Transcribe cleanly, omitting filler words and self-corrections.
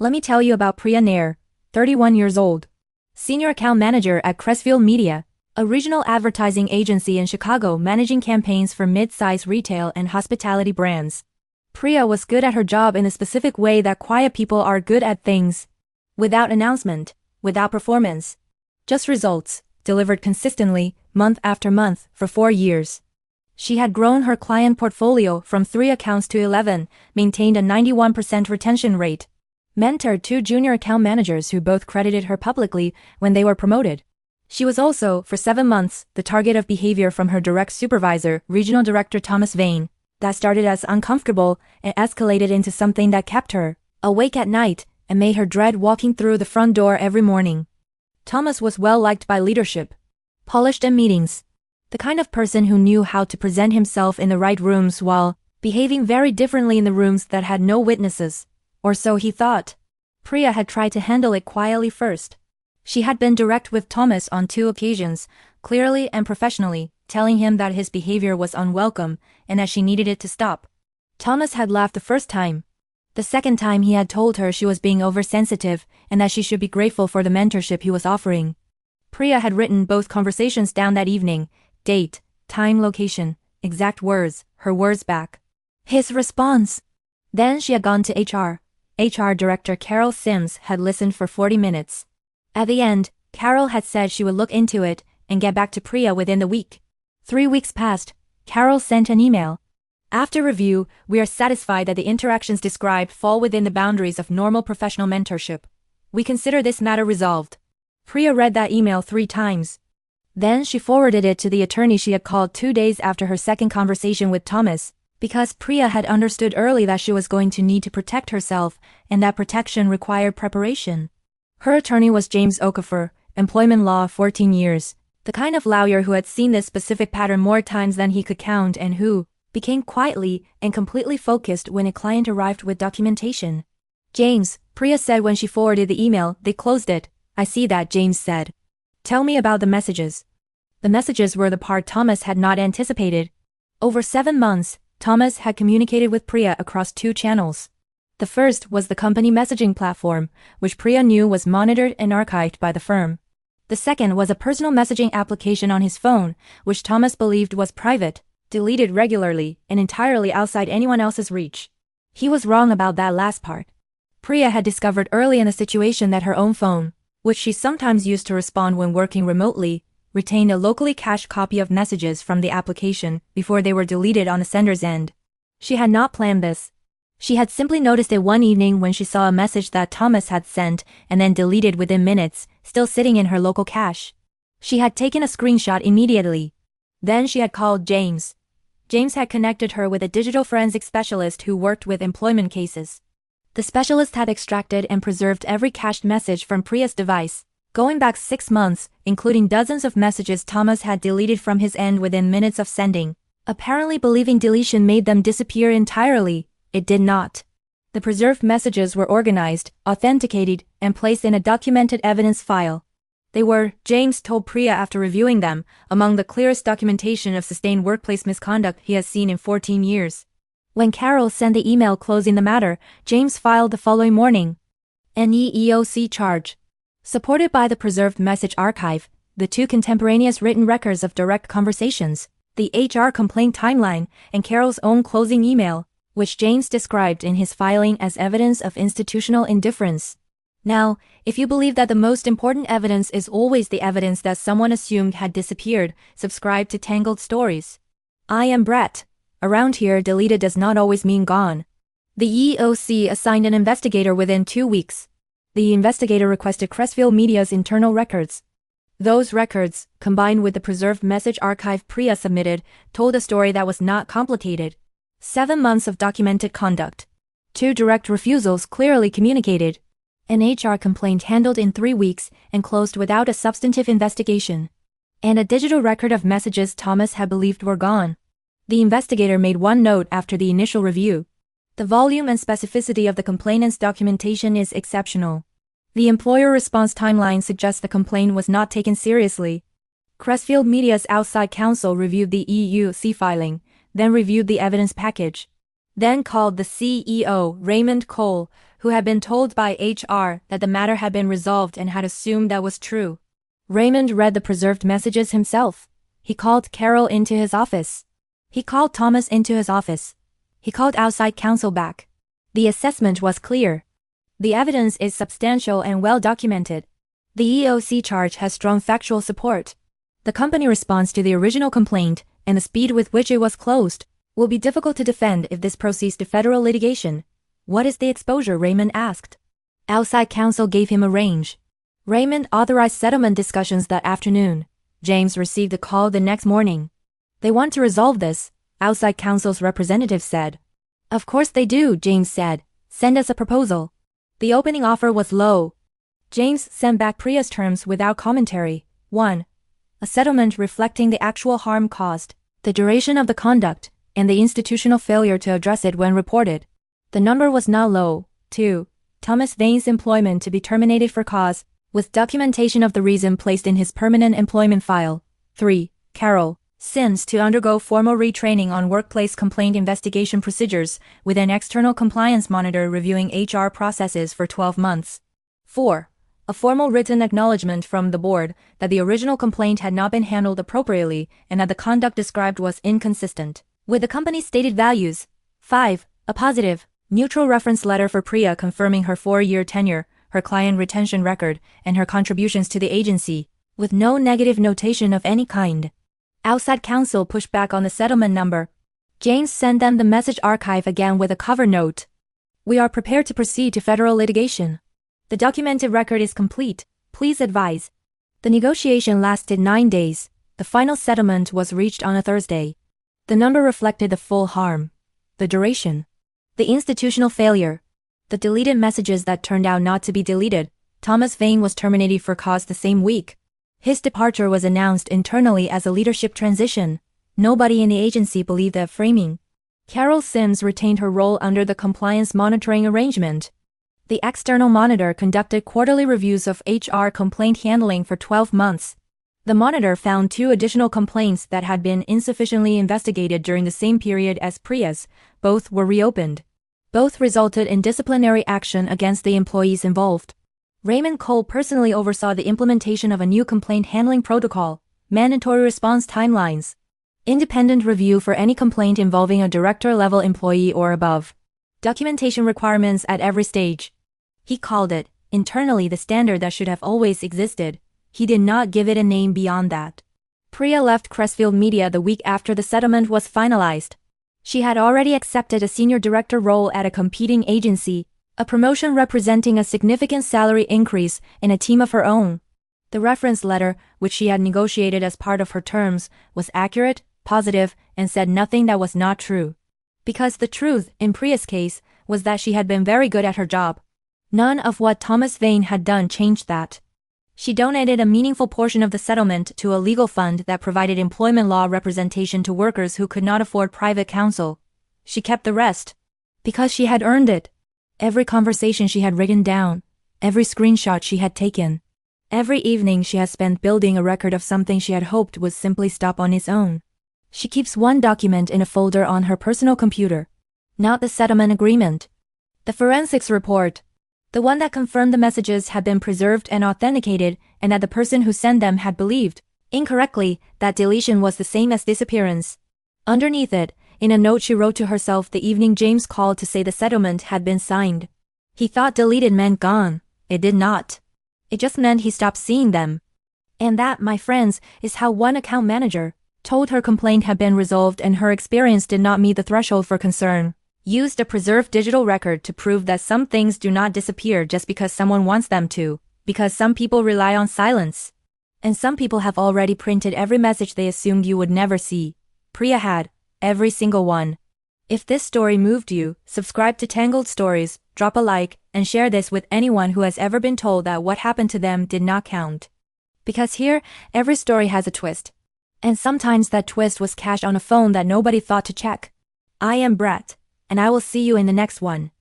Let me tell you about Priya Nair, 31 years old. Senior account manager at Crestfield Media, a regional advertising agency in Chicago managing campaigns for mid-size retail and hospitality brands. Priya was good at her job in a specific way that quiet people are good at things. Without announcement, without performance. Just results, delivered consistently, month after month, for 4 years. She had grown her client portfolio from 3 accounts to 11, maintained a 91% retention rate. Mentored 2 junior account managers who both credited her publicly when they were promoted. She was also, for 7 months, the target of behavior from her direct supervisor, Regional Director Thomas Vane, that started as uncomfortable and escalated into something that kept her awake at night and made her dread walking through the front door every morning. Thomas was well liked by leadership, polished in meetings, the kind of person who knew how to present himself in the right rooms while behaving very differently in the rooms that had no witnesses. Or so he thought. Priya had tried to handle it quietly first. She had been direct with Thomas on 2 occasions, clearly and professionally, telling him that his behavior was unwelcome and that she needed it to stop. Thomas had laughed the first time. The second time he had told her she was being oversensitive and that she should be grateful for the mentorship he was offering. Priya had written both conversations down that evening, date, time, location, exact words, her words back. His response. Then she had gone to HR. HR Director Carol Sims had listened for 40 minutes. At the end, Carol had said she would look into it and get back to Priya within the week. 3 weeks passed. Carol sent an email. After review, we are satisfied that the interactions described fall within the boundaries of normal professional mentorship. We consider this matter resolved. Priya read that email 3 times. Then she forwarded it to the attorney she had called 2 days after her second conversation with Thomas, because Priya had understood early that she was going to need to protect herself and that protection required preparation. Her attorney was James Okafor, employment law 14 years, the kind of lawyer who had seen this specific pattern more times than he could count and who became quietly and completely focused when a client arrived with documentation. James, Priya said when she forwarded the email, they closed it. I see that, James said. Tell me about the messages. The messages were the part Thomas had not anticipated. Over 7 months, Thomas had communicated with Priya across 2 channels. The first was the company messaging platform, which Priya knew was monitored and archived by the firm. The second was a personal messaging application on his phone, which Thomas believed was private, deleted regularly, and entirely outside anyone else's reach. He was wrong about that last part. Priya had discovered early in the situation that her own phone, which she sometimes used to respond when working remotely, retained a locally cached copy of messages from the application before they were deleted on the sender's end. She had not planned this. She had simply noticed it one evening when she saw a message that Thomas had sent and then deleted within minutes, still sitting in her local cache. She had taken a screenshot immediately. Then she had called James. James had connected her with a digital forensic specialist who worked with employment cases. The specialist had extracted and preserved every cached message from Priya's device, going back 6 months, including dozens of messages Thomas had deleted from his end within minutes of sending. Apparently believing deletion made them disappear entirely, it did not. The preserved messages were organized, authenticated, and placed in a documented evidence file. They were, James told Priya after reviewing them, among the clearest documentation of sustained workplace misconduct he has seen in 14 years. When Carol sent the email closing the matter, James filed the following morning an EEOC charge. Supported by the preserved message archive, the 2 contemporaneous written records of direct conversations, the HR complaint timeline, and Carol's own closing email, which James described in his filing as evidence of institutional indifference. Now, if you believe that the most important evidence is always the evidence that someone assumed had disappeared, subscribe to Tangled Stories. I am Brett. Around here, deleted does not always mean gone. The EEOC assigned an investigator within 2 weeks. The investigator requested Crestfield Media's internal records. Those records, combined with the preserved message archive Priya submitted, told a story that was not complicated. 7 months of documented conduct. 2 direct refusals clearly communicated. An HR complaint handled in 3 weeks and closed without a substantive investigation. And a digital record of messages Thomas had believed were gone. The investigator made one note after the initial review. The volume and specificity of the complainant's documentation is exceptional. The employer response timeline suggests the complaint was not taken seriously. Crestfield Media's outside counsel reviewed the EEOC filing, then reviewed the evidence package. Then called the CEO, Raymond Cole, who had been told by HR that the matter had been resolved and had assumed that was true. Raymond read the preserved messages himself. He called Carol into his office. He called Thomas into his office. He called outside counsel back. The assessment was clear. The evidence is substantial and well documented. The EEOC charge has strong factual support. The company response to the original complaint and the speed with which it was closed will be difficult to defend if this proceeds to federal litigation. What is the exposure? Raymond asked. Outside counsel gave him a range. Raymond authorized settlement discussions that afternoon. James received a call the next morning. They want to resolve this, outside counsel's representative said. Of course they do, James said. Send us a proposal. The opening offer was low. James sent back Priya's terms without commentary. 1. A settlement reflecting the actual harm caused, the duration of the conduct, and the institutional failure to address it when reported. The number was not low. 2. Thomas Vane's employment to be terminated for cause, with documentation of the reason placed in his permanent employment file. 3. Carol Sims to undergo formal retraining on workplace complaint investigation procedures, with an external compliance monitor reviewing HR processes for 12 months. 4. A formal written acknowledgement from the board that the original complaint had not been handled appropriately and that the conduct described was inconsistent with the company's stated values. 5. A positive, neutral reference letter for Priya confirming her 4-year tenure, her client retention record, and her contributions to the agency, with no negative notation of any kind. Outside counsel pushed back on the settlement number. James sent them the message archive again with a cover note. We are prepared to proceed to federal litigation. The documented record is complete. Please advise. The negotiation lasted 9 days. The final settlement was reached on a Thursday. The number reflected the full harm, the duration, the institutional failure, the deleted messages that turned out not to be deleted. Thomas Vane was terminated for cause the same week. His departure was announced internally as a leadership transition. Nobody in the agency believed that framing. Carol Sims retained her role under the compliance monitoring arrangement. The external monitor conducted quarterly reviews of HR complaint handling for 12 months. The monitor found 2 additional complaints that had been insufficiently investigated during the same period as Priya's. Both were reopened. Both resulted in disciplinary action against the employees involved. Raymond Cole personally oversaw the implementation of a new complaint handling protocol, mandatory response timelines, independent review for any complaint involving a director-level employee or above, documentation requirements at every stage. He called it, internally, the standard that should have always existed. He did not give it a name beyond that. Priya left Crestfield Media the week after the settlement was finalized. She had already accepted a senior director role at a competing agency, a promotion representing a significant salary increase in a team of her own. The reference letter, which she had negotiated as part of her terms, was accurate, positive, and said nothing that was not true. Because the truth, in Priya's case, was that she had been very good at her job. None of what Thomas Vane had done changed that. She donated a meaningful portion of the settlement to a legal fund that provided employment law representation to workers who could not afford private counsel. She kept the rest. Because she had earned it. Every conversation she had written down, every screenshot she had taken, every evening she had spent building a record of something she had hoped would simply stop on its own. She keeps one document in a folder on her personal computer. Not the settlement agreement. The forensics report. The one that confirmed the messages had been preserved and authenticated and that the person who sent them had believed, incorrectly, that deletion was the same as disappearance. Underneath it, in a note she wrote to herself the evening James called to say the settlement had been signed. He thought deleted meant gone. It did not. It just meant he stopped seeing them. And that, my friends, is how one account manager told her complaint had been resolved and her experience did not meet the threshold for concern. Used a preserved digital record to prove that some things do not disappear just because someone wants them to, because some people rely on silence. And some people have already printed every message they assumed you would never see. Priya had. Every single one. If this story moved you, subscribe to Tangled Stories, drop a like, and share this with anyone who has ever been told that what happened to them did not count. Because here, every story has a twist. And sometimes that twist was cached on a phone that nobody thought to check. I am Brett, and I will see you in the next one.